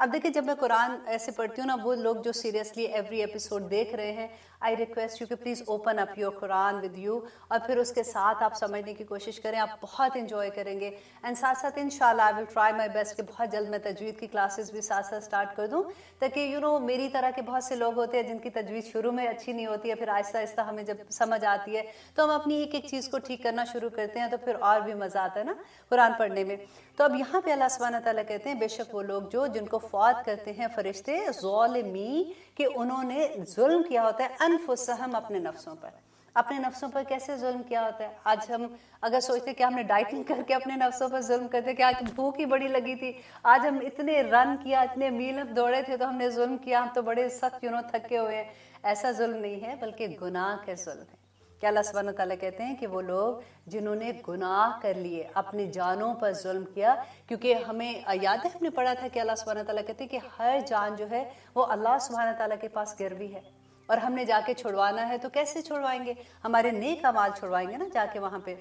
اب دیکھیں جب میں قرآن ایسے پڑھتی ہوں نا، وہ لوگ جو سیریسلی ایوری ایپیسوڈ دیکھ رہے ہیں، آئی ریکویسٹ یو کہ please open up your Quran with you, اور پھر اس کے ساتھ آپ سمجھنے کی کوشش کریں، آپ بہت انجوائے کریں گے. اینڈ ساتھ ساتھ انشاءاللہ آئی ول ٹرائی مائی بیسٹ کہ بہت جلد میں تجوید کی کلاسز بھی ساتھ ساتھ اسٹارٹ کر دوں، تاکہ میری طرح کے بہت سے لوگ ہوتے ہیں جن کی تجوید شروع میں اچھی نہیں ہوتی ہے، پھر آہستہ آہستہ ہمیں جب سمجھ آتی ہے تو ہم اپنی ایک ایک چیز کو ٹھیک کرنا شروع کرتے ہیں، تو پھر اور بھی مزہ آتا ہے نا قرآن پڑھنے میں. تو اب یہاں پہ اللہ سبحانہ تعالیٰ کہتے ہیں بے شک وہ لوگ جن کو فوت کرتے ہیں فرشتے، ظالمی، کہ انہوں نے ظلم کیا ہوتا ہے انفسہم، اپنے نفسوں پر. اپنے نفسوں پر کیسے ظلم کیا ہوتا ہے؟ آج ہم اگر سوچتے کہ ہم نے ڈائٹنگ کر کے اپنے نفسوں پر ظلم کرتے، کہ آج بھوک ہی بڑی لگی تھی، آج ہم اتنے رن کیا، اتنے میل دوڑے تھے تو ہم نے ظلم کیا، ہم تو بڑے سخت تھکے ہوئے ہیں. ایسا ظلم نہیں ہے، بلکہ گناہ کے ظلم ہے. کہ اللہ سبحانہ تعالیٰ کہتے ہیں کہ وہ لوگ جنہوں نے گناہ کر لیے، اپنی جانوں پر ظلم کیا. کیونکہ ہمیں یاد ہے ہم نے پڑھا تھا کہ اللہ سبحانہ تعالیٰ کہتے ہیں کہ ہر جان جو ہے وہ اللہ سبحانہ تعالیٰ کے پاس گروی ہے، اور ہم نے جا کے چھڑوانا ہے. تو کیسے چھڑوائیں گے؟ ہمارے نیک اعمال چھڑوائیں گے نا جا کے وہاں پہ.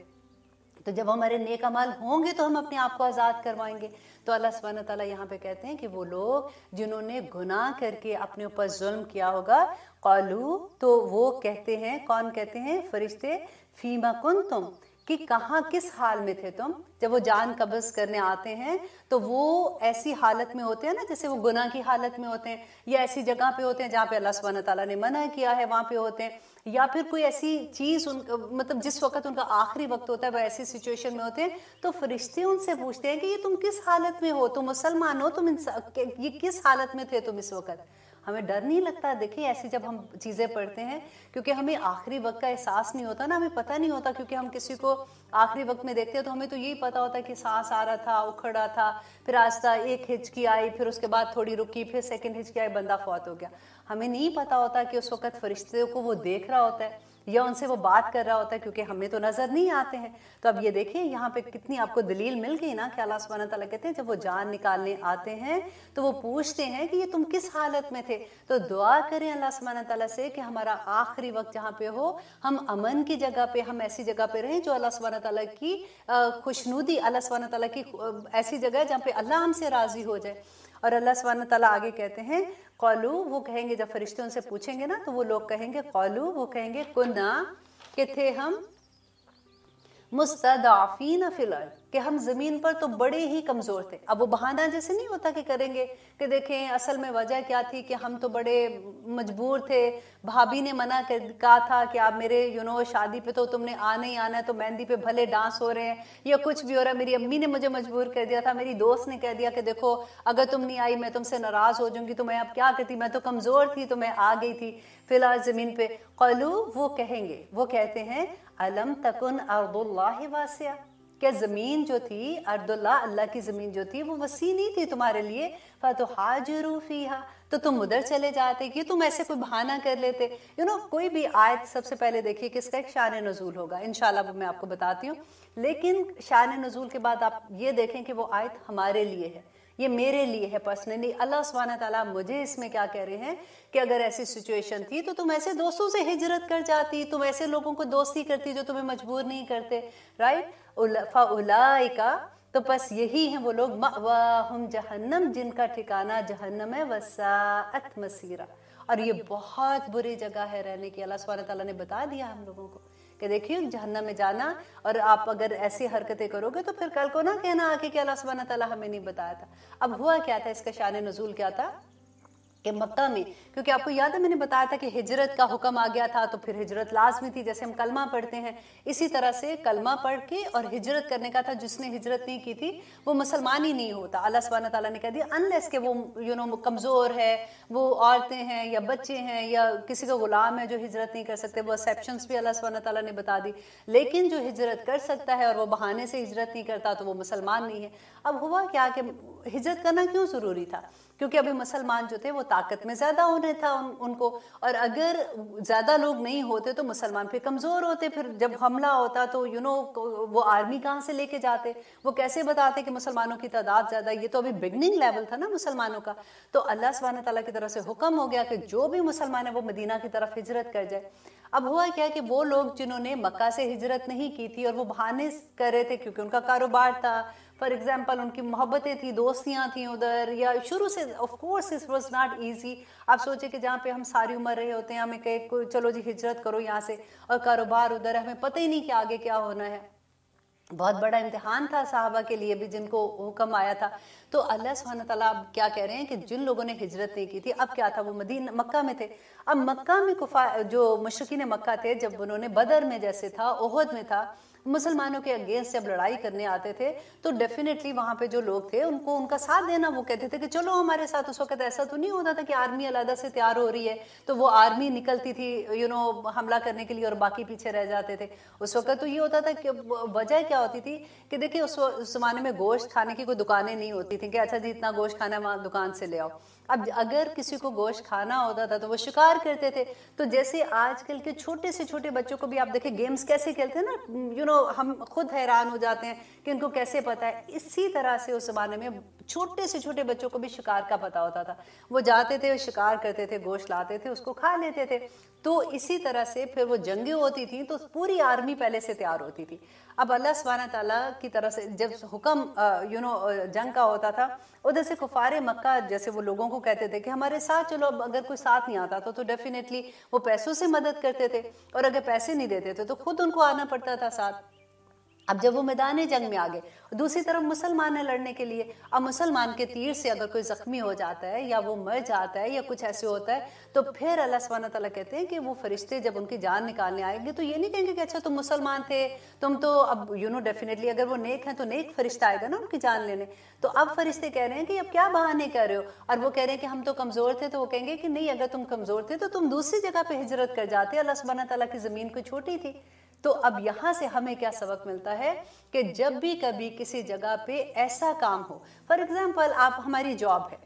تو جب ہمارے نیک اعمال ہوں گے تو ہم اپنے آپ کو آزاد کروائیں گے. تو اللہ سبحانہ تعالیٰ یہاں پہ کہتے ہیں کہ وہ لوگ جنہوں نے گناہ کر کے اپنے اوپر ظلم کیا ہوگا، قالو، تو وہ کہتے ہیں، کون کہتے ہیں؟ فرشتے، فیما کنتم، کہ کہاں کس حال میں تھے تم. جب وہ جان قبض کرنے آتے ہیں تو وہ ایسی حالت میں ہوتے ہیں نا جیسے وہ گناہ کی حالت میں ہوتے ہیں، یا ایسی جگہ پہ ہوتے ہیں جہاں پہ اللہ سبحانہ تعالیٰ نے منع کیا ہے وہاں پہ ہوتے ہیں، یا پھر کوئی ایسی چیز مطلب جس وقت ان کا آخری وقت ہوتا ہے وہ ایسی سچویشن میں ہوتے ہیں. تو فرشتے ان سے پوچھتے ہیں کہ یہ تم کس حالت میں ہو، تم مسلمان ہو، تم یہ کس حالت میں تھے تم اس وقت؟ ہمیں ڈر نہیں لگتا؟ دیکھیں ایسی جب ہم چیزیں پڑھتے ہیں، کیونکہ ہمیں آخری وقت کا احساس نہیں ہوتا نا، ہمیں پتہ نہیں ہوتا. کیونکہ ہم کسی کو آخری وقت میں دیکھتے ہیں تو ہمیں تو یہی پتا ہوتا ہے کہ سانس آ رہا تھا، اکھڑا تھا، پھر آہستہ ایک ہچکی آئی، پھر اس کے بعد تھوڑی رکی، پھر سیکنڈ ہچکی آئی، بندہ فوت ہو گیا. ہمیں نہیں پتا ہوتا کہ اس وقت فرشتے کو وہ دیکھ رہا ہوتا ہے یا ان سے وہ بات کر رہا ہوتا ہے، کیونکہ ہمیں تو نظر نہیں آتے ہیں. تو اب یہ دیکھیں یہاں پہ کتنی آپ کو دلیل مل گئی نا کہ اللہ سبحانہ تعالیٰ کہتے ہیں جب وہ جان نکالنے آتے ہیں تو وہ پوچھتے ہیں کہ یہ تم کس حالت میں تھے. تو دعا کریں اللہ سبحانہ تعالیٰ سے کہ ہمارا آخری وقت جہاں پہ ہو، ہم امن کی جگہ پہ، ہم ایسی جگہ پہ رہیں جو اللہ سبحانہ تعالیٰ کی خوشنودی، اللہ سبحانہ تعالیٰ کی ایسی جگہ ہے جہاں پہ اللہ ہم سے راضی ہو جائے. اور اللہ سبحانہ تعالیٰ آگے کہتے ہیں قالو، وہ کہیں گے جب فرشتے ان سے پوچھیں گے نا تو وہ لوگ کہیں گے، قالو، وہ کہیں گے، کنا، کہ تھے ہم، مستضعفین فی الارض، کہ ہم زمین پر تو بڑے ہی کمزور تھے. اب وہ بہانہ جیسے نہیں ہوتا کہ کریں گے کہ دیکھیں اصل میں وجہ کیا تھی کہ ہم تو بڑے مجبور تھے، بھابھی نے منع کہا تھا کہ آپ میرے شادی پہ تو تم نے آنا ہی آنا ہے، تو مہندی پہ بھلے ڈانس ہو رہے ہیں یا کچھ بھی ہو رہا ہے، میری امی نے مجھے مجبور کر دیا تھا، میری دوست نے کہہ دیا کہ دیکھو اگر تم نہیں آئی میں تم سے ناراض ہو جاؤں گی، تو میں اب کیا کرتی، میں تو کمزور تھی تو میں آ گئی تھی فی الحال زمین پہ. قالو، وہ کہیں گے، وہ کہتے ہیں، الم تکن ارض اللہ واسعہ، کہ زمین جو تھی، ارض اللہ، اللہ کی زمین جو تھی وہ وسیع نہیں تھی تمہارے لیے، فتہاجروا فیہا، تو تم ادھر چلے جاتے، کہ تم ایسے کوئی بہانہ کر لیتے. کوئی بھی آیت سب سے پہلے دیکھیے کس کا ایک شان نزول ہوگا، انشاءاللہ وہ میں آپ کو بتاتی ہوں. لیکن شان نزول کے بعد آپ یہ دیکھیں کہ وہ آیت ہمارے لیے ہے، یہ میرے لیے ہے پرسنلی. اللہ سبحانہ تعالیٰ مجھے اس میں کیا کہہ رہے ہیں کہ اگر ایسی سچویشن تھی تو تم ایسے دوستوں سے ہجرت کر جاتی، تم ایسے لوگوں کو دوستی کرتی جو تمہیں مجبور نہیں کرتے، رائٹ. فَأُولَئِكَ، تو بس یہی ہیں وہ لوگ، مَأْوَاهُمْ جہنم، جن کا ٹھکانہ جہنم ہے، وَسَاءَتْ مَصِيرًا، اور یہ بہت بری جگہ ہے رہنے کی. اللہ سبحانہ تعالیٰ نے بتا دیا ہم لوگوں کو کہ دیکھیے جہنم میں جانا، اور آپ اگر ایسی حرکتیں کرو گے تو پھر کل کو نہ کہنا آ کے کہ اللہ سبحانہ تعالیٰ ہمیں نہیں بتایا تھا. اب ہوا کیا تھا، اس کا شان نزول کیا تھا کہ مکہ میں، کیونکہ آپ کو یاد ہے میں نے بتایا تھا کہ ہجرت کا حکم آ گیا تھا، تو پھر ہجرت لازمی تھی. جیسے ہم کلمہ پڑھتے ہیں اسی طرح سے کلمہ پڑھ کے اور ہجرت کرنے کا تھا. جس نے ہجرت نہیں کی تھی وہ مسلمان ہی نہیں ہوتا. اللہ سبحانہ تعالیٰ نے کہہ دیا انلیس کہ وہ کمزور ہے، وہ عورتیں ہیں یا بچے ہیں یا کسی کا غلام ہے جو ہجرت نہیں کر سکتے. وہ ایکسیپشنز بھی اللہ سبحانہ تعالیٰ نے بتا دی. لیکن جو ہجرت کر سکتا ہے اور وہ بہانے سے ہجرت نہیں کرتا تو وہ مسلمان نہیں ہے. اب ہوا کیا کہ ہجرت کرنا کیوں ضروری تھا؟ کیونکہ ابھی مسلمان جو تھے وہ طاقت میں زیادہ ہونے تھا ان کو، اور اگر زیادہ لوگ نہیں ہوتے تو مسلمان پھر کمزور ہوتے. پھر جب حملہ ہوتا تو وہ آرمی کہاں سے لے کے جاتے، وہ کیسے بتاتے کہ مسلمانوں کی تعداد زیادہ. یہ تو ابھی بگننگ لیول تھا نا مسلمانوں کا. تو اللہ سبحانہ تعالیٰ کی طرف سے حکم ہو گیا کہ جو بھی مسلمان ہے وہ مدینہ کی طرف ہجرت کر جائے. اب ہوا کیا کہ وہ لوگ جنہوں نے مکہ سے ہجرت نہیں کی تھی اور وہ بہانے کر رہے تھے کیونکہ ان کا کاروبار تھا، فار ایگزامپل ان کی محبتیں تھیں, دوستیاں تھیں ادھر, یا شروع سے of course it was not easy. آپ سوچیں کہ جہاں پہ ہم ساری عمر رہے ہوتے ہیں, ہمیں کہ چلو جی ہجرت کرو یہاں سے, اور کاروبار ادھر ہے, ہمیں پتہ ہی نہیں کہ آگے کیا ہونا ہے. بہت بڑا امتحان تھا صحابہ کے لیے بھی جن کو حکم آیا تھا. تو اللہ سبحانہ تعالیٰ اب کیا کہہ رہے ہیں کہ جن لوگوں نے ہجرت نہیں کی تھی, اب کیا تھا, وہ مکہ میں تھے. اب مکہ میں جو مشرکین مکہ تھے, جب انہوں نے بدر میں جیسے تھا, احد میں تھا, مسلمانوں کے اگینسٹ جب لڑائی کرنے آتے تھے, تو ڈیفینیٹلی وہاں پہ جو لوگ تھے ان کو ان کا ساتھ دینا, وہ کہتے تھے کہ چلو ہمارے ساتھ. اس وقت ایسا تو نہیں ہوتا تھا کہ آرمی علیحدہ سے تیار ہو رہی ہے تو وہ آرمی نکلتی تھی حملہ کرنے کے لیے اور باقی پیچھے رہ جاتے تھے. اس وقت تو یہ ہوتا تھا کہ وجہ کیا ہوتی تھی کہ دیکھیں اس زمانے میں گوشت کھانے کی کوئی دکانیں نہیں ہوتی تھیں کہ اچھا جی اتنا گوشت کھانا ہے وہاں دکان سے لے آؤ. اب اگر کسی کو گوشت کھانا ہوتا تھا تو وہ شکار کرتے تھے. تو جیسے آج کل کے چھوٹے سے چھوٹے بچوں کو بھی آپ دیکھیں گیمز کیسے کھیلتے ہیں نا, ہم خود حیران ہو جاتے ہیں کہ ان کو کیسے پتہ ہے. اسی طرح سے اس زمانے میں چھوٹے سے چھوٹے بچوں کو بھی شکار کا پتہ ہوتا تھا. وہ جاتے تھے, شکار کرتے تھے, گوشت لاتے تھے, اس کو کھا لیتے تھے. تو اسی طرح سے پھر وہ جنگیں ہوتی تھیں تو پوری آرمی پہلے سے تیار ہوتی تھی. اب اللہ سبحانہ تعالیٰ کی طرف سے جب حکم جنگ کا ہوتا تھا, ادھر سے کفار مکہ جیسے وہ لوگوں کو کہتے تھے کہ ہمارے ساتھ چلو. اب اگر کوئی ساتھ نہیں آتا تو ڈیفینیٹلی وہ پیسوں سے مدد کرتے تھے, اور اگر پیسے نہیں دیتے تھے تو خود ان کو آنا پڑتا تھا ساتھ. اب جب وہ میدان جنگ میں آگے, دوسری طرف مسلمان ہیں لڑنے کے لیے. اب مسلمان کے تیر سے اگر کوئی زخمی ہو جاتا ہے یا وہ مر جاتا ہے یا کچھ ایسے ہوتا ہے, تو پھر اللہ سبحانہ تعالیٰ کہتے ہیں کہ وہ فرشتے جب ان کی جان نکالنے آئیں گے تو یہ نہیں کہیں گے کہ اچھا تم مسلمان تھے, تم تو اب ڈیفینیٹلی اگر وہ نیک ہیں تو نیک فرشتہ آئے گا نا ان کی جان لینے. تو اب فرشتے کہہ رہے ہیں کہ اب کیا بہانے کر رہے ہو, اور وہ کہہ رہے ہیں کہ ہم تو کمزور تھے. تو وہ کہیں گے کہ نہیں, اگر تم کمزور تھے تو تم دوسری جگہ پہ ہجرت کر جاتے, اللہ سبحانہ تعالیٰ کی زمین کوئی چھوٹی تھی. تو اب یہاں سے ہمیں کیا سبق ملتا ہے کہ جب بھی کبھی کسی جگہ پہ ایسا کام ہو, فار ایگزامپل آپ ہماری جاب ہے,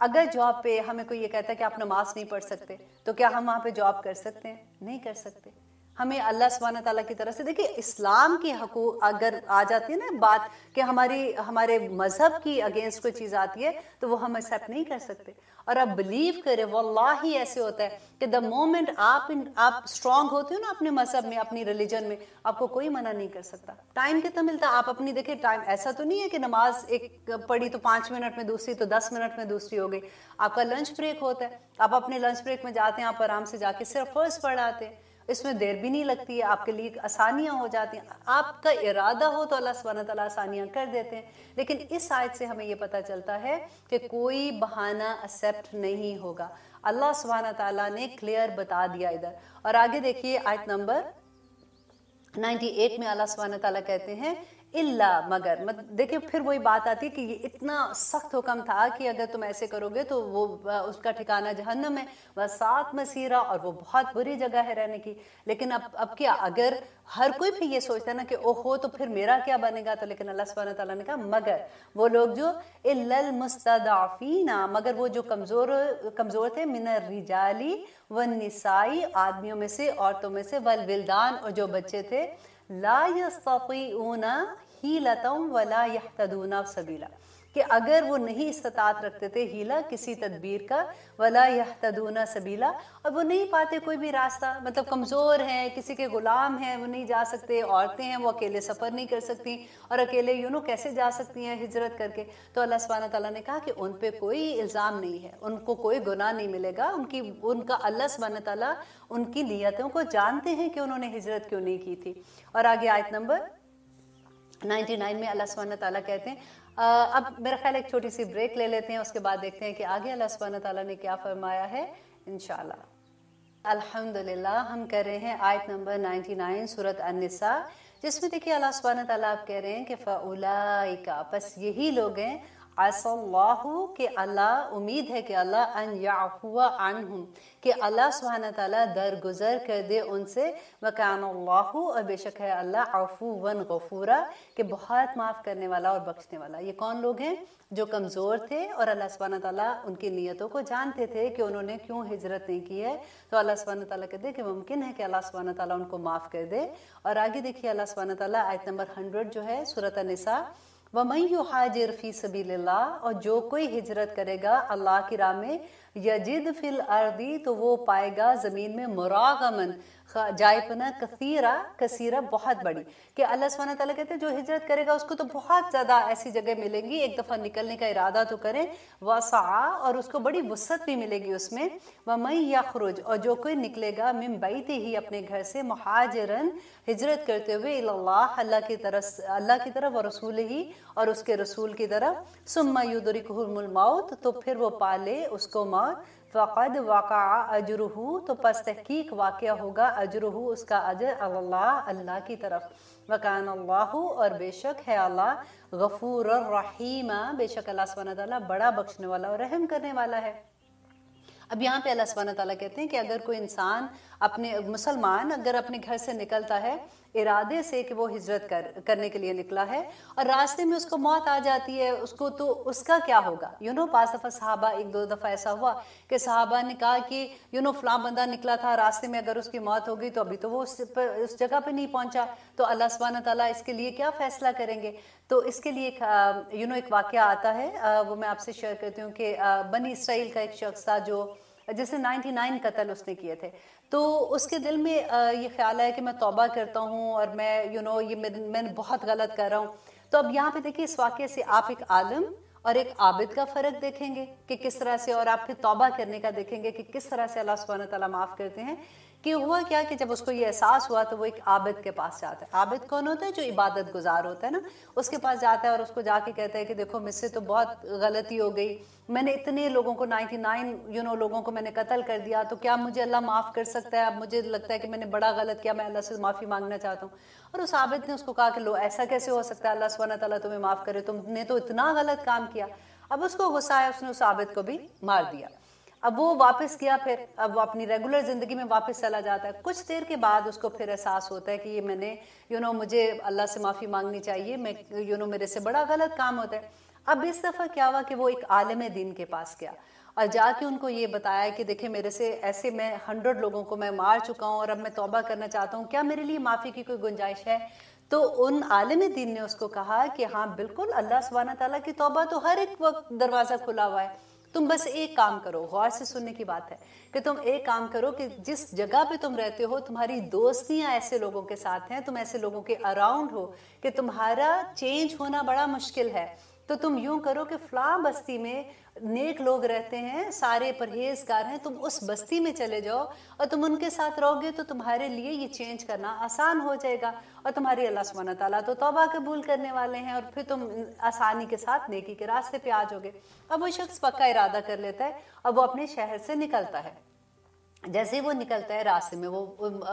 اگر جاب پہ ہمیں کوئی یہ کہتا ہے کہ آپ نماز نہیں پڑھ سکتے, تو کیا ہم وہاں پہ جاب کر سکتے ہیں؟ نہیں کر سکتے. ہمیں اللہ سبحانہ تعالیٰ کی طرف سے دیکھیں اسلام کی حقوق اگر آ جاتی ہے نا بات کہ ہمارے مذہب کی اگینسٹ کوئی چیز آتی ہے تو وہ ہم ایکسیپٹ نہیں کر سکتے. اور آپ بلیو کریں واللہ ایسے ہوتا ہے کہ دا مومنٹ آپ اسٹرانگ ہوتے ہو نا اپنے مذہب میں, اپنی ریلیجن میں, آپ کو کوئی منع نہیں کر سکتا. ٹائم کتنا ملتا ہے آپ اپنی دیکھیں, ٹائم ایسا تو نہیں ہے کہ نماز ایک پڑھی تو 5 منٹ میں دوسری, تو 10 منٹ میں دوسری ہو گئی. آپ کا لنچ بریک ہوتا ہے, آپ اپنے لنچ بریک میں جاتے ہیں, آپ آرام سے جا کے صرف فرض پڑھ آتے ہیں, اس میں دیر بھی نہیں لگتی ہے, آپ کے لیے آسانیاں ہو جاتی ہیں. آپ کا ارادہ ہو تو اللہ سبحانہ تعالیٰ آسانیاں کر دیتے ہیں. لیکن اس آیت سے ہمیں یہ پتہ چلتا ہے کہ کوئی بہانہ ایکسیپٹ نہیں ہوگا. اللہ سبحانہ تعالیٰ نے کلیئر بتا دیا ادھر. اور آگے دیکھیے آیت نمبر 98 میں اللہ سبحانہ تعالیٰ کہتے ہیں اللہ مگر. دیکھیں پھر وہی بات آتی ہے کہ یہ اتنا سخت حکم تھا کہ اگر تم ایسے کرو گے تو وہ اس کا ٹھکانہ جہنم ہے, وساعت مسیرہ, اور وہ بہت بری جگہ ہے رہنے کی. لیکن اب کیا, اگر ہر کوئی بھی یہ سوچتا ہے نا کہ اوہو تو پھر میرا کیا بنے گا, تو لیکن اللہ سبحانہ تعالیٰ نے کہا مگر وہ لوگ جو الا المستضعفین, مگر وہ جو کمزور تھے, من الرجال والنساء, آدمیوں میں سے, عورتوں میں سے, والولدان, اور جو بچے تھے, لا یستطیعون حیلۃ ولا یہتدون سبیلا, کہ اگر وہ نہیں استطاعت رکھتے تھے ہیلا کسی تدبیر کا, ولا یہتدون سبیلا, اور وہ نہیں پاتے کوئی بھی راستہ, مطلب کمزور ہیں, کسی کے غلام ہیں, وہ نہیں جا سکتے, عورتیں ہیں وہ اکیلے سفر نہیں کر سکتی, اور اکیلے کیسے جا سکتی ہیں ہجرت کر کے. تو اللہ سبحانہ تعالیٰ نے کہا کہ ان پہ کوئی الزام نہیں ہے, ان کو کوئی گناہ نہیں ملے گا. ان کا اللہ سبحانہ تعالیٰ ان کی نیتوں کو جانتے ہیں کہ انہوں نے ہجرت کیوں نہیں کی تھی. اور آگے آیت نمبر 99 میں اللہ سبحانہ تعالیٰ کہتے ہیں, اب میرا خیال ایک چھوٹی سی بریک لے لیتے ہیں, اس کے بعد دیکھتے ہیں کہ آگے اللہ سبحانہ تعالیٰ نے کیا فرمایا ہے انشاءاللہ. الحمدللہ ہم کر رہے ہیں آیت نمبر 99 سورۃ النساء, جس میں دیکھیے اللہ سبحانہ تعالیٰ آپ کہہ رہے ہیں کہ فَأُولَئِكَ, پس یہی لوگ ہیں, عَسَى اللَّهُ, کہ اللہ امید ہے کہ اللہ ان یعفو عنہم, کہ اللہ سبحانہ تعالیٰ درگزر کر دے ان سے, وَكَانَ اللَّهُ, اور بے شک ہے اللہ, عَفُوًّا غَفُورًا, کہ بہت معاف کرنے والا اور بخشنے والا. یہ کون لوگ ہیں؟ جو کمزور تھے اور اللہ سبحانہ تعالیٰ ان کی نیتوں کو جانتے تھے کہ انہوں نے کیوں ہجرت نہیں کی ہے. تو اللہ سبحانہ تعالیٰ کہتے ہیں کہ ممکن ہے کہ اللہ سبحانہ تعالیٰ ان کو معاف کر دے. اور آگے دیکھیے اللہ سبحانہ تعالیٰ آیت نمبر 100 جو ہے سورۃ النساء, وَمَن يُحَاجِرْ فِي سَبِيلِ اللَّهِ, اور جو کوئی ہجرت کرے گا اللہ کی راہ میں, یجد فی الارض, تو وہ پائے گا زمین میں, مراغمن, جائے پناہ کثیرہ کثیرہ بہت بڑی، کہ اللہ سبحانہ تعالیٰ کہتے ہیں جو ہجرت کرے گا اس کو تو بہت زیادہ ایسی جگہ ملیں گی، ایک دفعہ نکلنے کا ارادہ تو کریں، وسعا اور اس کو بڑی وسعت بھی ملے گی اس میں، وَمَن يَخْرُجْ اور جو کوئی نکلے گا مِن بَيْتِهِ اپنے گھر سے مہاجراً ہجرت کرتے ہوئے الی اللہ اللہ کی طرف ورسولہ اور اس کے رسول کی طرف، ثم يدركه الموت تو پھر وہ پالے اس کو موت، فقد وقع اجرہ تو پس تحقیق واقع ہوگا اجرہ اس کا اجر اللہ اللہ کی طرف، وکان اللہ اور بے شک ہے اللہ غفور الرحیم بے شک اللہ سبحانہ تعالیٰ بڑا بخشنے والا اور رحم کرنے والا ہے۔ اب یہاں پہ اللہ سبحانہ تعالیٰ کہتے ہیں کہ اگر کوئی انسان مسلمان اگر اپنے گھر سے نکلتا ہے ارادے سے کہ وہ ہجرت کرنے کے لیے نکلا ہے اور راستے میں اس کو موت آ جاتی ہے اس کو، تو اس کا کیا ہوگا؟ بعض دفعہ صحابہ، ایک دو دفعہ ایسا ہوا کہ صحابہ نے کہا کہ فلاں بندہ نکلا تھا راستے میں، اگر اس کی موت ہو گئی تو ابھی تو وہ اس جگہ پہ نہیں پہنچا، تو اللہ سبحانہ تعالیٰ اس کے لیے کیا فیصلہ کریں گے؟ تو اس کے لیے ایک واقعہ آتا ہے، وہ میں آپ سے شیئر کرتی ہوں کہ بنی اسرائیل کا ایک شخص تھا جو جسے 99 قتل اس نے کیے تھے، تو اس کے دل میں یہ خیال ہے کہ میں توبہ کرتا ہوں اور میں میں نے بہت غلط کر رہا ہوں۔ تو اب یہاں پہ دیکھیے اس واقعے سے آپ ایک عالم اور ایک عابد کا فرق دیکھیں گے کہ کس طرح سے، اور آپ پھر توبہ کرنے کا دیکھیں گے کہ کس طرح سے اللہ سبحانہ تعالیٰ معاف کرتے ہیں۔ کہ ہوا کیا کہ جب اس کو یہ احساس ہوا تو وہ ایک عابد کے پاس جاتا ہے۔ عابد کون ہوتا ہے؟ جو عبادت گزار ہوتا ہے نا، اس کے پاس جاتا ہے اور اس کو جا کے کہتا ہے کہ دیکھو مجھ سے تو بہت غلطی ہو گئی، میں نے اتنے لوگوں کو 99 لوگوں کو میں نے قتل کر دیا، تو کیا مجھے اللہ معاف کر سکتا ہے؟ اب مجھے لگتا ہے کہ میں نے بڑا غلط کیا، میں اللہ سے معافی مانگنا چاہتا ہوں۔ اور اس عابد نے اس کو کہا کہ لو ایسا کیسے ہو سکتا ہے، اللہ سبحانہ تعالیٰ تمہیں معاف کرے، تم نے تو اتنا غلط کام کیا۔ اب اس کو غصہ آیا، اس نے اس عابد کو بھی مار دیا۔ اب وہ واپس کیا، پھر اب وہ اپنی ریگولر زندگی میں واپس چلا جاتا ہے۔ کچھ دیر کے بعد اس کو پھر احساس ہوتا ہے کہ یہ میں نے مجھے اللہ سے معافی مانگنی چاہیے، میں میرے سے بڑا غلط کام ہوتا ہے۔ اب اس دفعہ کیا ہوا کہ وہ ایک عالم دین کے پاس گیا اور جا کے ان کو یہ بتایا کہ دیکھیں میرے سے ایسے میں 100 لوگوں کو میں مار چکا ہوں اور اب میں توبہ کرنا چاہتا ہوں، کیا میرے لیے معافی کی کوئی گنجائش ہے؟ تو ان عالم دین نے اس کو کہا کہ ہاں بالکل، اللہ سبحانہ تعالیٰ کی توبہ تو ہر ایک وقت دروازہ کھلا ہوا ہے، تم بس ایک کام کرو، غور سے سننے کی بات ہے کہ تم ایک کام کرو کہ جس جگہ پہ تم رہتے ہو تمہاری دوستیاں ایسے لوگوں کے ساتھ ہیں، تم ایسے لوگوں کے اراؤنڈ ہو کہ تمہارا چینج ہونا بڑا مشکل ہے، تو تم یوں کرو کہ فلاں بستی میں نیک لوگ رہتے ہیں، سارے پرہیزگار ہیں، تم اس بستی میں چلے جاؤ اور تم ان کے ساتھ رہو گے تو تمہارے لیے یہ چینج کرنا آسان ہو جائے گا، اور تمہاری اللہ سبحانہ تعالیٰ تو توبہ قبول کرنے والے ہیں، اور پھر تم آسانی کے ساتھ نیکی کے راستے پہ آ جاؤ گے۔ اب وہ شخص پکا ارادہ کر لیتا ہے، اب وہ اپنے شہر سے نکلتا ہے۔ جیسے وہ نکلتا ہے راستے میں وہ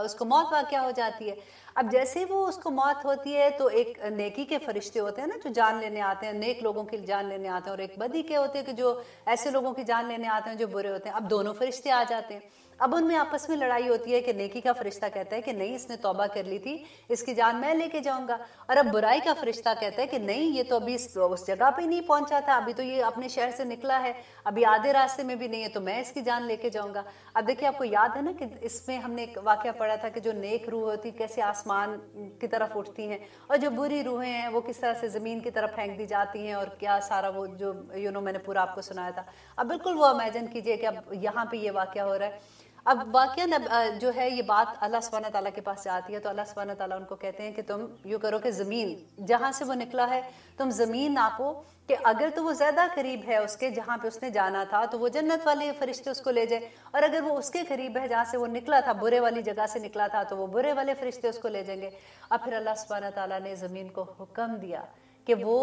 اس کو موت واقع ہو جاتی ہے۔ اب جیسے وہ اس کو موت ہوتی ہے تو ایک نیکی کے فرشتے ہوتے ہیں نا جو جان لینے آتے ہیں، نیک لوگوں کی جان لینے آتے ہیں، اور ایک بدی کے ہوتے ہیں کہ جو ایسے لوگوں کی جان لینے آتے ہیں جو برے ہوتے ہیں۔ اب دونوں فرشتے آ جاتے ہیں، اب ان میں آپس میں لڑائی ہوتی ہے کہ نیکی کا فرشتہ کہتا ہے کہ نہیں اس نے توبہ کر لی تھی، اس کی جان میں لے کے جاؤں گا، اور اب برائی کا فرشتہ کہتا ہے کہ نہیں یہ تو ابھی اس جگہ پہ نہیں پہنچا تھا، ابھی تو یہ اپنے شہر سے نکلا ہے، ابھی آدھے راستے میں بھی نہیں ہے، تو میں اس کی جان لے کے جاؤں گا۔ اب دیکھیں آپ کو یاد ہے نا کہ اس میں ہم نے ایک واقعہ پڑھا تھا کہ جو نیک روح ہوتی کیسے آسمان کی طرف اٹھتی ہیں، اور جو بری روحیں ہیں وہ کس طرح سے زمین کی طرف پھینک دی جاتی ہیں، اور کیا سارا وہ جو میں نے پورا آپ کو سنایا تھا۔ اب بالکل وہ امیجن کیجئے کہ اب یہاں پہ یہ واقعہ ہو رہا ہے۔ اب واقعاً جو ہے یہ بات اللہ سبحانہ تعالیٰ کے پاس جاتی ہے تو اللہ سبحانہ تعالیٰ ان کو کہتے ہیں کہ تم یوں کرو کہ زمین جہاں سے وہ نکلا ہے تم زمین ناپو کہ اگر تو وہ زیادہ قریب ہے اس کے جہاں پہ اس نے جانا تھا تو وہ جنت والے فرشتے اس کو لے جائیں، اور اگر وہ اس کے قریب ہے جہاں سے وہ نکلا تھا، برے والی جگہ سے نکلا تھا، تو وہ برے والے فرشتے اس کو لے جائیں گے۔ اب پھر اللہ سبحانہ تعالیٰ نے زمین کو حکم دیا کہ وہ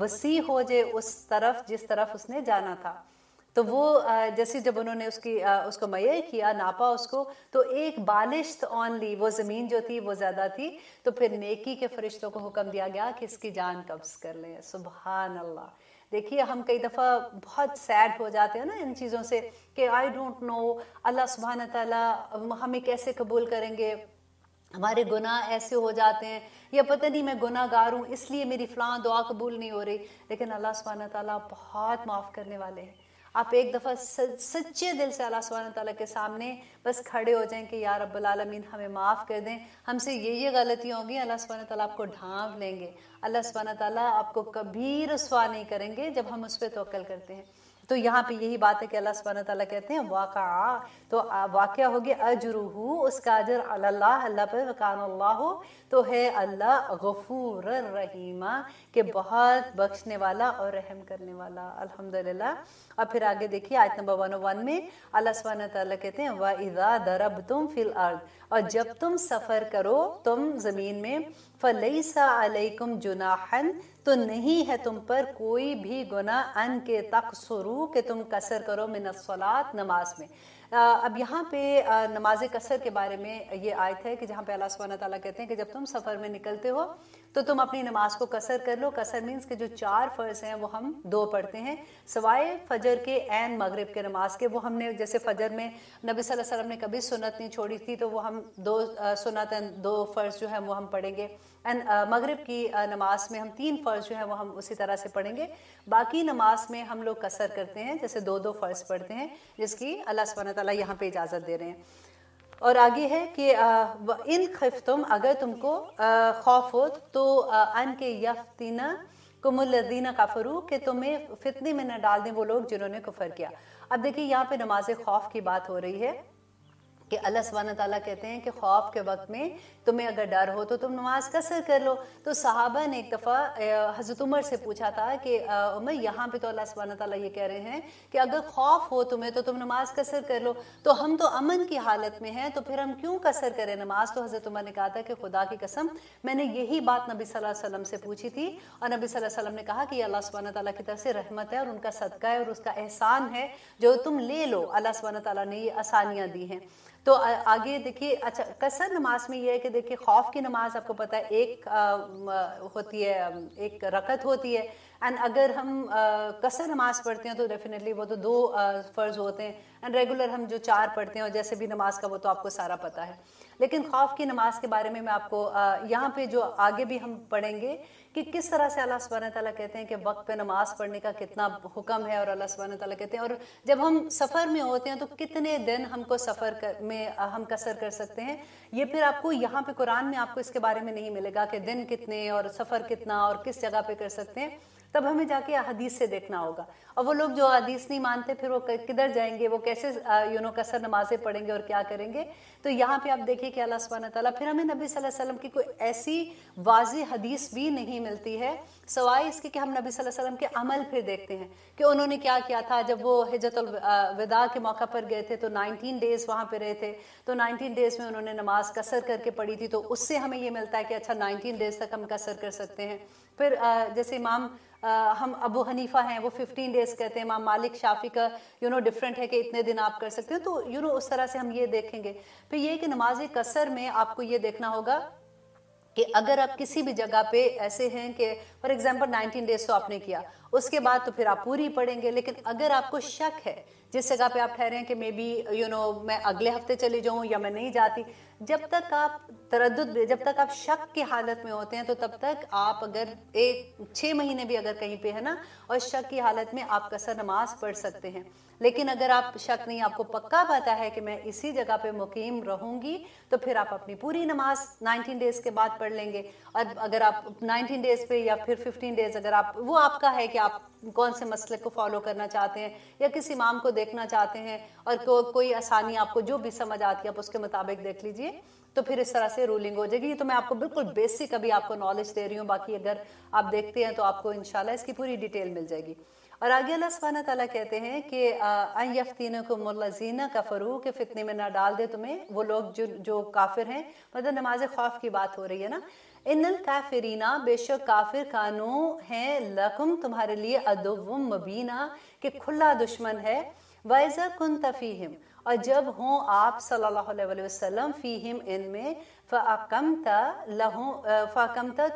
وسیع ہو جائے اس طرف جس طرف اس نے جانا تھا۔ تو وہ جیسے جب انہوں نے اس کو میع کیا، ناپا اس کو، تو ایک بالشت اونلی وہ زمین جو تھی وہ زیادہ تھی، تو پھر نیکی کے فرشتوں کو حکم دیا گیا کہ اس کی جان قبض کر لیں۔ سبحان اللہ۔ دیکھیے ہم کئی دفعہ بہت سیڈ ہو جاتے ہیں نا ان چیزوں سے کہ آئی ڈونٹ نو اللہ سبحانہ تعالیٰ ہمیں کیسے قبول کریں گے، ہمارے گناہ ایسے ہو جاتے ہیں، یا پتہ نہیں میں گناہ گار ہوں اس لیے میری فلاں دعا قبول نہیں ہو رہی، لیکن اللہ سبحانہ تعالیٰ بہت معاف کرنے والے ہیں۔ آپ ایک دفعہ سچے دل سے اللہ سبحانہ تعالیٰ کے سامنے بس کھڑے ہو جائیں کہ یا رب العالمین ہمیں معاف کر دیں، ہم سے یہ غلطیاں ہوں گی، اللہ سبحانہ تعالیٰ آپ کو ڈھانپ لیں گے، اللہ سبحانہ تعالیٰ آپ کو کبھی رسوا نہیں کریں گے جب ہم اس پہ توکل کرتے ہیں۔ تو یہاں پہ یہی بات ہے کہ اللہ سبحانہ تعالیٰ کہتے ہیں واقعہ، تو واقعہ ہو گیا اجرہ، اس کا اجر علی اللہ، اللہ پر، وکان اللہ، تو ہے اللہ غفور الرحیم، کہ بہت بخشنے والا اور رحم کرنے والا۔ الحمدللہ۔ اور پھر آگے دیکھیے آیت نمبر 101 میں اللہ سبحانہ تعالیٰ کہتے ہیں وَإِذَا ضَرَبْتُمْ فِي الْأَرْضِ، اور جب تم سفر کرو تم زمین میں، فَلَيْسَ عَلَيْكُمْ جُنَاحًا، تو نہیں ہے تم پر کوئی بھی گناہ، ان کے تقصروا، کہ تم قصر کرو، من الصلاۃ، نماز میں۔ اب یہاں پہ نماز قصر کے بارے میں یہ آیت ہے کہ جہاں پہ اللہ سبحانہ تعالیٰ کہتے ہیں کہ جب تم سفر میں نکلتے ہو تو تم اپنی نماز کو قصر کر لو۔ قصر مینس کہ جو 4 فرض ہیں وہ ہم 2 پڑھتے ہیں، سوائے فجر کے عین مغرب کے نماز کے، وہ ہم نے جیسے فجر میں نبی صلی اللہ علیہ وسلم نے کبھی سنت نہیں چھوڑی تھی، تو وہ ہم 2 سنت 2 فرض جو ہیں وہ ہم پڑھیں گے، مغرب کی نماز میں ہم 3 فرض جو ہیں وہ ہم اسی طرح سے پڑھیں گے۔ باقی نماز میں ہم لوگ قصر کرتے ہیں، جیسے 2 فرض پڑھتے ہیں، جس کی اللہ سبحانہ تعالیٰ یہاں پہ اجازت دے رہے ہیں۔ اور آگے ہے کہ ان خفتم، اگر تم کو خوف ہو تو ان کے یفتنکم الذین کفروا، کہ تمہیں فتنے میں نہ ڈال دیں وہ لوگ جنہوں نے کفر کیا۔ اب دیکھیے یہاں پہ نماز خوف کی بات ہو رہی ہے کہ اللہ سبحانہ تعالیٰ کہتے ہیں کہ خوف کے وقت میں تمہیں اگر ڈر ہو تو تم نماز قصر کر لو۔ تو صحابہ نے ایک دفعہ حضرت عمر سے پوچھا تھا کہ عمر یہاں پہ تو اللہ سبحانہ تعالیٰ یہ کہہ رہے ہیں کہ اگر خوف ہو تمہیں تو تم نماز قصر کر لو، تو ہم تو امن کی حالت میں ہیں، تو پھر ہم کیوں قصر کریں نماز؟ تو حضرت عمر نے کہا تھا کہ خدا کی قسم میں نے یہی بات نبی صلی اللہ علیہ وسلم سے پوچھی تھی، اور نبی صلی اللہ علیہ وسلم نے کہا کہ یہ اللہ سبحانہ تعالیٰ کی طرف سے رحمت ہے اور ان کا صدقہ ہے اور اس کا احسان ہے جو تم لے لو، اللہ سبحانہ تعالیٰ نے یہ آسانیاں دی ہیں۔ تو آگے دیکھیے، اچھا قصر نماز میں یہ ہے کہ دیکھیے خوف کی نماز آپ کو پتہ ہے ایک ہوتی ہے، ایک رکعت ہوتی ہے، اینڈ اگر ہم قصر نماز پڑھتے ہیں تو ڈیفینیٹلی وہ تو 2 فرض ہوتے ہیں، اینڈ ریگولر ہم جو 4 پڑھتے ہیں اور جیسے بھی نماز کا وہ تو آپ کو سارا پتہ ہے۔ لیکن خوف کی نماز کے بارے میں آپ کو یہاں پہ جو آگے بھی ہم پڑھیں گے کہ کس طرح سے اللہ سبحانہ تعالیٰ کہتے ہیں کہ وقت پہ نماز پڑھنے کا کتنا حکم ہے، اور اللہ سبحانہ تعالیٰ کہتے ہیں، اور جب ہم سفر میں ہوتے ہیں تو کتنے دن ہم کو سفر میں ہم قصر کر سکتے ہیں۔ یہ پھر آپ کو یہاں پہ قرآن میں آپ کو اس کے بارے میں نہیں ملے گا کہ دن کتنے اور سفر کتنا اور کس جگہ پہ کر سکتے ہیں، تب ہمیں جا کے حدیث سے دیکھنا ہوگا۔ اور وہ لوگ جو حدیث نہیں مانتے پھر وہ کدھر جائیں گے، وہ کیسے قصر نمازیں پڑھیں گے اور کیا کریں گے؟ تو یہاں پہ آپ دیکھیے کہ اللہ سبحانہ تعالیٰ، پھر ہمیں نبی صلی اللہ علیہ وسلم کی کوئی ایسی واضح حدیث بھی نہیں ملتی ہے سوائے اس کے کہ ہم نبی صلی اللہ علیہ وسلم کے عمل پھر دیکھتے ہیں کہ انہوں نے کیا کیا تھا۔ جب وہ حجۃ الوداع کے موقع پر گئے تھے تو 19 ڈیز وہاں پہ رہے تھے، تو 19 ڈیز میں انہوں نے نماز قصر کر کے پڑھی تھی، تو اس سے ہمیں یہ ملتا ہے کہ اچھا 19 ڈیز تک ہم قصر کر سکتے ہیں۔ پھر جیسے امام ہم ابو حنیفہ ہیں وہ 15 ڈیز کہتے ہیں، امام مالک شافعی کا ڈفرینٹ ہے کہ اتنے دن آپ کر سکتے ہیں، تو اس طرح سے ہم یہ دیکھیں گے۔ پھر یہ کہ نماز قصر میں آپ کو یہ دیکھنا ہوگا کہ اگر آپ کسی بھی جگہ پہ ایسے ہیں کہ فار ایگزامپل 19 ڈیز تو آپ نے کیا، اس کے بعد تو پھر آپ پوری پڑھیں گے، لیکن اگر آپ کو شک ہے جس جگہ پہ آپ ٹھہرے ہیں کہ مے بی میں اگلے ہفتے چلی جاؤں یا میں نہیں جاتی، جب تک آپ جب تک آپ شک کی حالت میں ہوتے ہیں تو تب تک آپ اگر 6 مہینے بھی اگر کہیں پہ ہے نا اور شک کی حالت میں آپ قصر نماز پڑھ سکتے ہیں۔ لیکن اگر آپ شک نہیں، آپ کو پکا پتہ ہے کہ میں اسی جگہ پہ مقیم رہوں گی، تو پھر آپ اپنی پوری نماز 19 ڈیز کے بعد پڑھ لیں گے۔ اور اگر آپ 19 ڈیز پہ یا پھر 15 ڈیز، اگر وہ آپ کا ہے کہ آپ کون سے مسلک کو فالو کرنا چاہتے ہیں یا کس امام کو دیکھنا چاہتے ہیں، اور کوئی آسانی آپ کو جو بھی سمجھ آتی ہے آپ اس کے مطابق دیکھ لیجئے، تو پھر اس طرح سے رولنگ ہو جائے گی۔ یہ تو میں آپ کو بالکل بیسک ابھی آپ کو نالج دے رہی ہوں، باقی اگر آپ دیکھتے ہیں تو آپ کو انشاءاللہ اس کی پوری ڈیٹیل مل جائے گی۔ اور آگے اللہ سبحانہ تعالیٰ کہتے ہیں کہ ان یفتنکم الذین کفروا، کہ فتنے میں نہ ڈال دے تمہیں وہ لوگ جو کافر ہیں، مطلب نماز خوف کی بات ہو رہی ہے نا۔ ان الکافرین، بے شک کافر، کانو ہیں، لکم تمہارے لیے، عدو مبینہ، کہ کھلا دشمن ہے، وَإِذَا كُنْتَ فِيهِمْ، اور جب ہوں آپ صلی اللہ علیہ وسلم، فیہم ان میں، فَأَقَمْتَ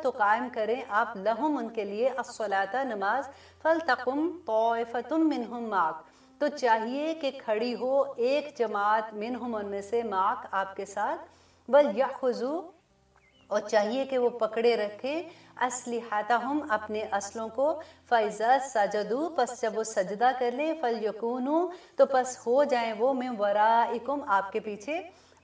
تو قائم کریں آپ، لہم ان کے لیے، الصَّلَاةَ نماز، فَلْتَقُمْ طَائِفَةٌ مِّنْهُمْ مَعَكَ تو چاہیے کہ کھڑی ہو ایک جماعت، منہم ان میں سے، معک آپ کے ساتھ، وَلْيَأْخُذُوا اور چاہیے کہ وہ پکڑے رکھے، اسلحتہم اپنے اسلحوں کو، فَإِذَا سَجَدُوا پس جب وہ سجدہ کر لیں، فَلْيَكُونُوا تو پس ہو جائیں وہ، مِن وَرَائِكُمْ آپ کے پیچھے،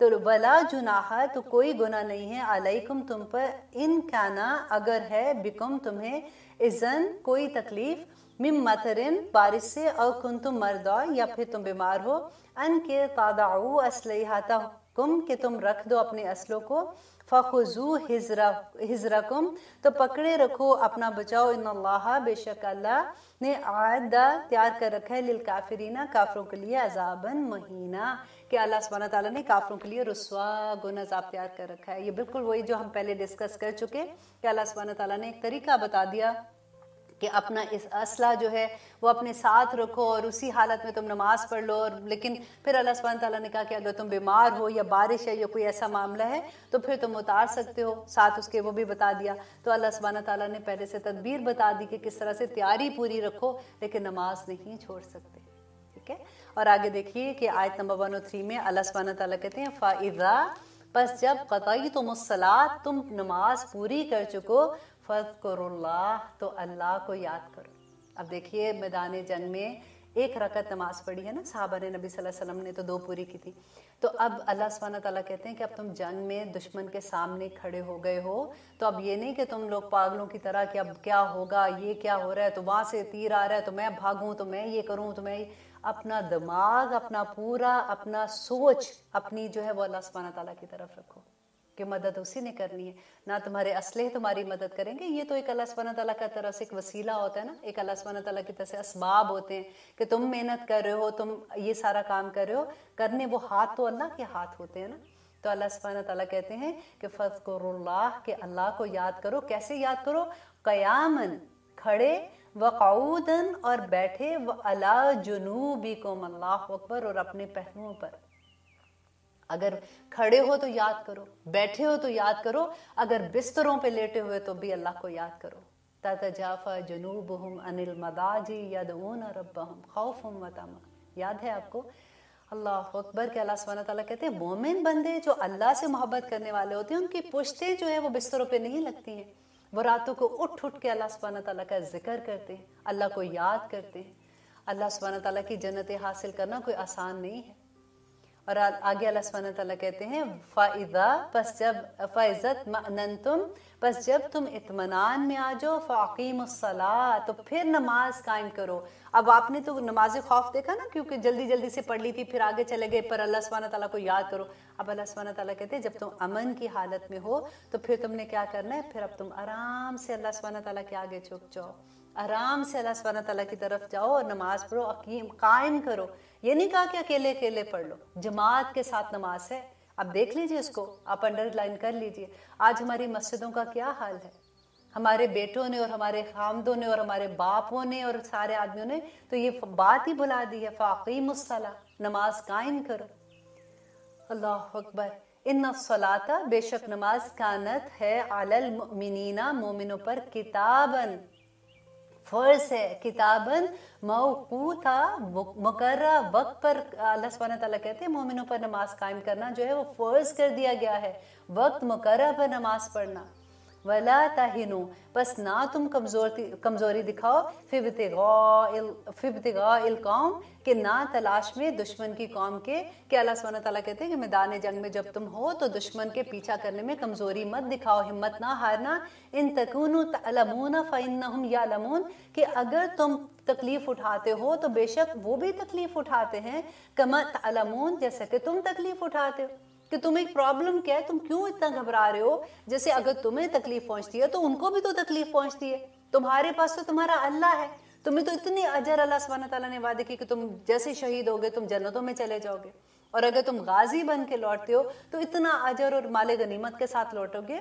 تو ولا جناح تو کوئی گناہ نہیں ہے علیکم تم پر ان کانا اگر ہے بکم تمہیں اذن کوئی تکلیف من مطرن بارش سے او کنتم مرضا یا پھر تم بیمار ہو ان کے تضعوا اسلحتکم کہ تم رکھ دو اپنے اسلحوں کو فخذوا حذرکم تو پکڑے رکھو اپنا بچاؤ ان اللہ بے شک اللہ نے اعدہ تیار کر رکھا ہے للکافرین کافروں کے لیے عذابا مہینہ کہ اللہ سبحانہ تعالیٰ نے کافروں کے لیے رسوا گن عذاب تیار کر رکھا ہے. یہ بالکل وہی جو ہم پہلے ڈسکس کر چکے کہ اللہ سبحانہ تعالیٰ نے ایک طریقہ بتا دیا کہ اپنا اس اسلحہ جو ہے وہ اپنے ساتھ رکھو اور اسی حالت میں تم نماز پڑھ لو. اور لیکن پھر اللہ سبحانہ تعالیٰ نے کہا کہ اگر تم بیمار ہو یا بارش ہے یا کوئی ایسا معاملہ ہے تو پھر تم اتار سکتے ہو ساتھ اس کے، وہ بھی بتا دیا. تو اللہ سبحانہ تعالیٰ نے پہلے سے تدبیر بتا دی کہ کس طرح سے تیاری پوری رکھو لیکن نماز نہیں چھوڑ سکتے. ٹھیک ہے. اور آگے دیکھیے کہ آیت نمبر 103 میں اللہ سبحانہ تعالیٰ کہتے ہیں فَإِذَا پس جب قضیتم الصلاۃ تم نماز پوری کر چکو فاذکروا اللہ تو اللہ کو یاد کرو. اب دیکھیے میدان جنگ میں 1 رکعت نماز پڑھی ہے نا صحابہ نے، نبی صلی اللہ علیہ وسلم نے تو 2 پوری کی تھی. تو اب اللہ سبحانہ تعالیٰ کہتے ہیں کہ اب تم جنگ میں دشمن کے سامنے کھڑے ہو گئے ہو تو اب یہ نہیں کہ تم لوگ پاگلوں کی طرح کہ اب کیا ہوگا، یہ کیا ہو رہا ہے، تو وہاں سے تیر آ رہا ہے تو میں بھاگوں، تو میں یہ کروں، تو میں اپنا دماغ، اپنا پورا اپنا سوچ اپنی جو ہے وہ اللہ سبحانہ تعالیٰ کی طرف رکھو کہ مدد اسی نے کرنی ہے، نہ تمہارے اسلحے تمہاری مدد کریں گے. یہ تو ایک اللہ سبحانہ تعالیٰ کا طرف سے ایک وسیلہ ہوتا ہے نا، ایک اللہ سبحانہ تعالیٰ کی طرف سے اسباب ہوتے ہیں کہ تم محنت کر رہے ہو، تم یہ سارا کام کر رہے ہو، کرنے وہ ہاتھ تو اللہ کے ہاتھ ہوتے ہیں نا. تو اللہ سبحانہ تعالیٰ کہتے ہیں کہ فاذکروا اللہ کہ اللہ کو یاد کرو. کیسے یاد کرو؟ قیاماً کھڑے، وقعوداً اور بیٹھے، وعلی جنوبکم اللہ اکبر اور اپنے پہلوؤں پر. اگر کھڑے ہو تو یاد کرو، بیٹھے ہو تو یاد کرو، اگر بستروں پہ لیٹے ہوئے تو بھی اللہ کو یاد کرو. تتجافی جنوبہم عن المضاجع یدعون ربہم خوفا وطمعا. یاد ہے آپ کو؟ اللہ اکبر کہ اللہ سبحانہ تعالیٰ کہتے ہیں مومن بندے جو اللہ سے محبت کرنے والے ہوتے ہیں ان کی پشتیں جو ہے وہ بستروں پہ نہیں لگتی ہیں. وہ راتوں کو اٹھ اٹھ کے اللہ سبحانہ تعالیٰ کا ذکر کرتے ہیں، اللہ کو یاد کرتے ہیں. اللہ سبحانہ تعالیٰ کی جنتیں حاصل کرنا کوئی آسان نہیں ہے. اور آگے اللہ سبحانہ تعالیٰ کہتے ہیں فَإِذَا پس جب فَإِذَا اطْمَأْنَنْتُمْ پس جب تم اطمینان میں آ جاؤ فَأَقِیمُوا الصَّلَاةَ تو پھر نماز قائم کرو. اب آپ نے تو نماز خوف دیکھا نا، کیونکہ جلدی جلدی سے پڑھ لی تھی، پھر آگے چلے گئے پر اللہ سبحانہ تعالیٰ کو یاد کرو. اب اللہ سبحانہ تعالیٰ کہتے ہیں جب تم امن کی حالت میں ہو تو پھر تم نے کیا کرنا ہے، پھر اب تم آرام سے اللہ سبحانہ تعالیٰ کے آگے جھک جاؤ، آرام سے اللہ سبحانہ تعالیٰ کی طرف جاؤ اور نماز پڑھو، قائم کرو. یہ نہیں کہا کہ اکیلے اکیلے پڑھ لو، جماعت کے ساتھ نماز ہے. اب دیکھ لیجئے اس کو، آپ انڈر لائن کر لیجئے. آج ہماری مسجدوں کا کیا حال ہے، ہمارے بیٹوں نے اور ہمارے خامدوں نے اور ہمارے باپوں نے اور سارے آدمیوں نے تو یہ بات ہی بھلا دی ہے فَأَقِیمُوا الصَّلَاةَ نماز قائم کرو. اللہ اکبر. ان الصلاۃ بے شک نماز کانت ہے علی المؤمنین مومنوں پر کتاباً فرض ہے، کتاباً موقوتا مقررہ وقت پر. اللہ سبحانہ تعالیٰ کہتے ہیں مومنوں پر نماز قائم کرنا جو ہے وہ فرض کر دیا گیا ہے، وقت مقررہ پر نماز پڑھنا. ولا تہنوا پس نہ تم کمزوری دکھاؤ فی ابتغاء القوم کہ نہ تلاش میں دشمن کی قوم کے. کہ اللہ سبحانہ تعالیٰ کہتے ہیں کہ میدان جنگ میں جب تم ہو تو دشمن کے پیچھا کرنے میں کمزوری مت دکھاؤ، ہمت نہ ہارنا. ان تکونوا تعلمون فانہم یعلمون کہ اگر تم تکلیف اٹھاتے ہو تو بے شک وہ بھی تکلیف اٹھاتے ہیں، کما تعلمون جیسا کہ تم تکلیف اٹھاتے ہو. کہ تمہیں پرابلم کیا ہے، تم کیوں اتنا گھبرا رہے ہو؟ جیسے اگر تمہیں تکلیف پہنچتی ہے تو ان کو بھی تو تکلیف پہنچتی ہے. تمہارے پاس تو تمہارا اللہ ہے، تمہیں تو اتنے اجر اللہ سبحانہ تعالیٰ نے وعدے کی کہ تم جیسے شہید ہوگے تم جنتوں میں چلے جاؤ گے، اور اگر تم غازی بن کے لوٹتے ہو تو اتنا اجر اور مال غنیمت کے ساتھ لوٹو گے.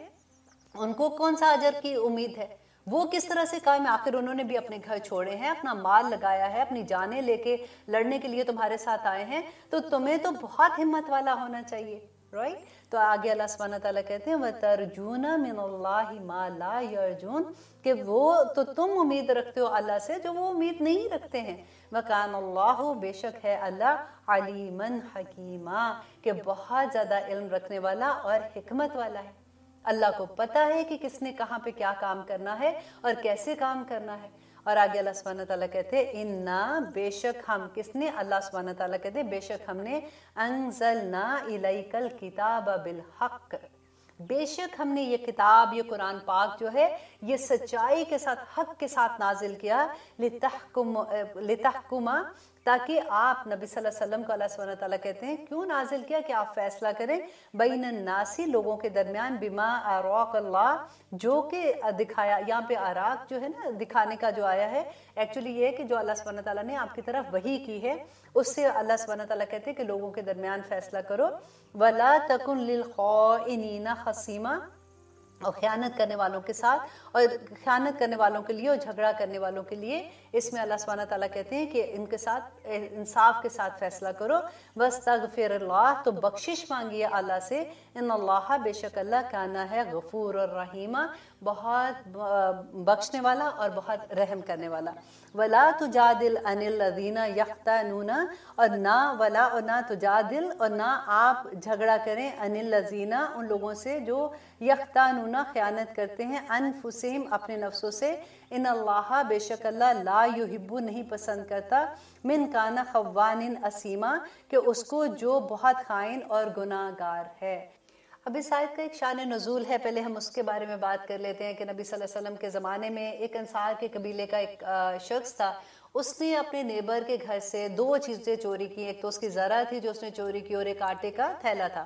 ان کو کون سا اجر کی امید ہے؟ وہ کس طرح سے قائم؟ آخر انہوں نے بھی اپنے گھر چھوڑے ہیں، اپنا مال لگایا ہے، اپنی جانیں لے کے لڑنے کے لیے تمہارے ساتھ آئے ہیں. تو تمہیں تو بہت ہمت والا ہونا چاہیے، رائٹ؟ تو آگے اللہ سبحانہ تعالیٰ کہتے ہیں وَتَرْجُونَ مِنَ اللَّهِ مَا لَا يَرْجُونَ کہ وہ تو تم امید رکھتے ہو اللہ سے جو وہ امید نہیں رکھتے ہیں. وَكَانَ اللَّهُ بے شک ہے اللہ عَلِيمًا حَكِيمًا کہ بہت زیادہ علم رکھنے والا اور حکمت والا ہے. اللہ کو پتہ ہے کہ کس نے کہاں پہ کیا کام کرنا ہے اور کیسے کام کرنا ہے۔ اور آگے اللہ سبحانہ تعالیٰ کہتے ہیں اِنَّا بے شک ہم، کس نے؟ اللہ سبحانہ تعالیٰ کہتے ہیں بے شک ہم نے انزلنا الیک الکتاب بالحق، بے شک ہم نے یہ کتاب، یہ قرآن پاک جو ہے یہ سچائی کے ساتھ، حق کے ساتھ نازل کیا، لتحکما، تاکہ آپ نبی صلی اللہ علیہ وسلم کو اللہ سبحانہ تعالیٰ کہتے ہیں کیوں نازل کیا کہ آپ فیصلہ کریں بین الناسی، لوگوں کے درمیان، بما اراک اللہ، جو کہ دکھایا، یہاں پہ اراک جو ہے نا دکھانے کا جو آیا ہے، ایکچولی یہ ہے کہ جو اللہ سبحانہ تعالیٰ نے آپ کی طرف وحی کی ہے اس سے اللہ سبحانہ تعالیٰ کہتے ہیں کہ لوگوں کے درمیان فیصلہ کرو، وَلَا تَكُنْ لِلْخَائِنِينَ خَصِيمًا، اور خیانت کرنے والوں کے ساتھ، اور خیانت کرنے والوں کے لیے اور جھگڑا کرنے والوں کے لیے اس میں اللہ سبحانہ تعالیٰ کہتے ہیں کہ ان کے ساتھ انصاف کے ساتھ فیصلہ کرو، وَاسْتَغْفِرِ اللَّهِ، تو بخشش مانگیے اللہ سے، ان اللہ، بے شک اللہ، کانا ہے غفور الرحیم، بہت بخشنے والا اور بہت رحم کرنے والا۔ وَلَا تُجَادِلْ عَنِ الَّذِينَ يَخْتَانُونَ، اور نہ ولا، اور نہ تجادل، اور نہ آپ جھگڑا کریں، عن الذین، ان لوگوں سے جو یختانون، خیانت کرتے ہیں، انفسہم، اپنے نفسوں سے، ان اللہ، بے شک اللہ، لا یحب، نہیں پسند کرتا، من کان خوان اثیما، کہ اس کو جو بہت خائن اور گناہ گار ہے۔ اب اس آیت کا ایک شان نزول ہے، پہلے ہم اس کے بارے میں بات کر لیتے ہیں کہ نبی صلی اللہ علیہ وسلم کے زمانے میں ایک انصار کے قبیلے کا ایک شخص تھا، اس نے اپنے نیبر کے گھر سے دو چیزیں چوری کی، ایک تو اس کی زرع تھی جو اس نے چوری کی، اور ایک آٹے کا تھیلا تھا۔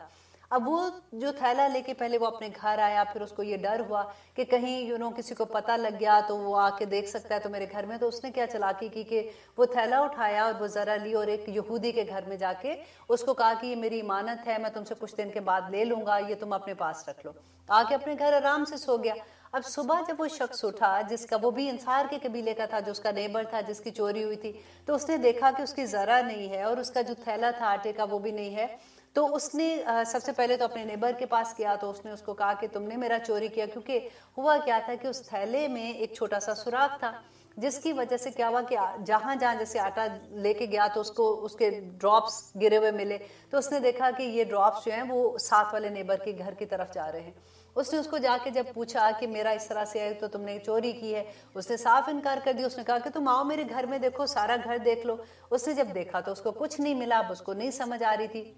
اب وہ جو تھیلا لے کے پہلے وہ اپنے گھر آیا، پھر اس کو یہ ڈر ہوا کہ کہیں کسی کو پتہ لگ گیا تو وہ آ کے دیکھ سکتا ہے تو میرے گھر میں، تو اس نے کیا چالاکی کی کہ وہ تھیلا اٹھایا اور وہ زرع لی اور ایک یہودی کے گھر میں جا کے اس کو کہا کہ یہ میری امانت ہے، میں تم سے کچھ دن کے بعد لے لوں گا، یہ تم اپنے پاس رکھ لو۔ آ کے اپنے گھر آرام سے سو گیا۔ اب صبح جب وہ شخص اٹھا جس کا، وہ بھی انصار کے قبیلے کا تھا، جو اس کا نیبر تھا جس کی چوری ہوئی تھی، تو اس نے دیکھا کہ اس کی زرع نہیں ہے اور اس کا جو تھیلا تھا آٹے کا وہ بھی نہیں ہے، تو اس نے سب سے پہلے تو اپنے نیبر کے پاس کیا، تو اس نے اس کو کہا کہ تم نے میرا چوری کیا، کیونکہ ہوا کیا تھا کہ اس تھیلے میں ایک چھوٹا سا سوراخ تھا، جس کی وجہ سے کیا ہوا کہ جہاں جہاں جیسے آٹا لے کے گیا تو اس کے ڈراپس گرے ہوئے ملے، تو اس نے دیکھا کہ یہ ڈراپس جو ہیں وہ ساتھ والے نیبر کے گھر کی طرف جا رہے ہیں۔ اس نے اس کو جا کے جب پوچھا کہ میرا اس طرح سے ہے تو تم نے چوری کی ہے، اس نے صاف انکار کر دیا۔ اس نے کہا کہ تم آؤ میرے گھر میں دیکھو، سارا گھر دیکھ لو۔ اس نے جب دیکھا تو اس کو کچھ نہیں ملا، اب اس کو نہیں سمجھ آ رہی تھی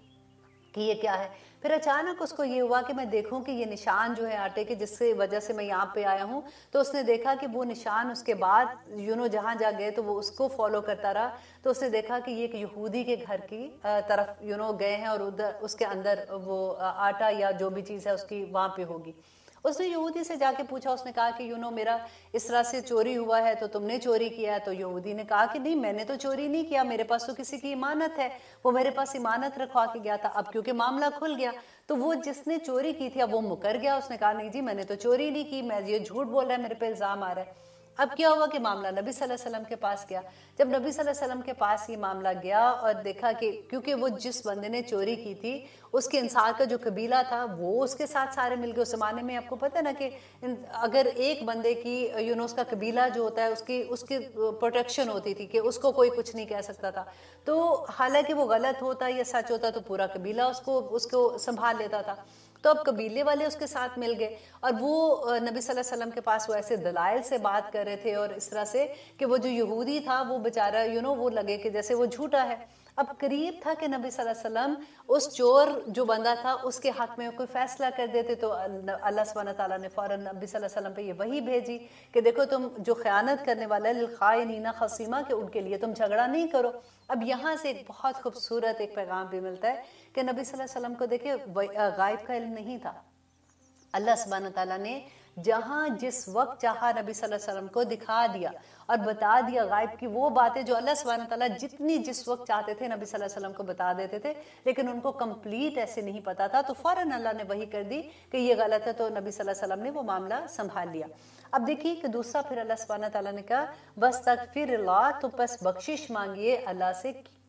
کہ یہ کیا ہے۔ پھر اچانک اس کو یہ ہوا کہ میں دیکھوں کہ یہ نشان جو ہے آٹے کے، جس سے وجہ سے میں یہاں پہ آیا ہوں، تو اس نے دیکھا کہ وہ نشان اس کے بعد جہاں جا گئے تو وہ اس کو فالو کرتا رہا، تو اس نے دیکھا کہ یہ ایک یہودی کے گھر کی طرف گئے ہیں اور ادھر اس کے اندر وہ آٹا یا جو بھی چیز ہے اس کی وہاں پہ ہوگی۔ اس نے یہودی سے جا کے پوچھا، اس نے کہا کہ میرا اس طرح سے چوری ہوا ہے، تو تم نے چوری کیا ہے؟ تو یہودی نے کہا کہ نہیں، میں نے تو چوری نہیں کیا، میرے پاس تو کسی کی امانت ہے، وہ میرے پاس امانت رکھوا کے گیا تھا۔ اب کیونکہ معاملہ کھل گیا تو وہ جس نے چوری کی تھی اب وہ مکر گیا، اس نے کہا نہیں جی میں نے تو چوری نہیں کی، میں یہ جھوٹ بول رہا ہے، میرے پہ الزام آ رہا ہے۔ اب کیا ہوا کہ معاملہ نبی صلی اللہ علیہ وسلم کے پاس گیا۔ جب نبی صلی اللہ علیہ وسلم کے پاس یہ معاملہ گیا اور دیکھا کہ کیونکہ وہ جس بندے نے چوری کی تھی اس کے انصار کا جو قبیلہ تھا وہ اس کے ساتھ سارے مل گئے۔ اس زمانے میں آپ کو پتہ ہے نا کہ اگر ایک بندے کی اس کا قبیلہ جو ہوتا ہے اس کی پروٹیکشن ہوتی تھی کہ اس کو کوئی کچھ نہیں کہہ سکتا تھا، تو حالانکہ وہ غلط ہوتا یا سچ ہوتا تو پورا قبیلہ اس کو سنبھال لیتا تھا۔ تو اب قبیلے والے اس کے ساتھ مل گئے اور وہ نبی صلی اللہ علیہ وسلم کے پاس وہ ایسے دلائل سے بات کر رہے تھے اور اس طرح سے کہ وہ جو یہودی تھا وہ بیچارہ وہ لگے کہ جیسے وہ جھوٹا ہے۔ اب قریب تھا کہ نبی صلی اللہ علیہ وسلم اس چور جو بندہ تھا اس کے حق میں کوئی فیصلہ کر دیتے، تو اللہ سبحانہ تعالیٰ نے فوراً نبی صلی اللہ علیہ وسلم پہ یہ وحی بھیجی کہ دیکھو تم جو خیانت کرنے والا ہے، للخائنین خصیما، کہ ان کے لیے تم جھگڑا نہیں کرو۔ اب یہاں سے ایک بہت خوبصورت ایک پیغام بھی ملتا ہے کہ نبی صلی اللہ علیہ وسلم کو دیکھیں غائب کا علم نہیں تھا۔ اللہ سبحانہ تعالیٰ نے جہاں جس وقت چاہا نبی صلی اللہ علیہ وسلم کو دکھا دیا اور بتا دیا غائب کی وہ باتیں جو اللہ سبحانہ تعالیٰ جس وقت چاہتے تھے نبی صلی اللہ علیہ وسلم کو بتا دیتے تھے، لیکن ان کو کمپلیٹ ایسے نہیں پتا تھا، تو فوراً اللہ نے وحی کر دی کہ یہ غلط ہے، تو نبی صلی اللہ علیہ وسلم نے وہ معاملہ سنبھال لیا۔ اب دیکھیے کہ دوسرا پھر اللہ سبحانہ تعالیٰ نے کہا وَاسْتَغْفِرِ اللَّهِ، تو پس بخشش مانگیے اللہ سے،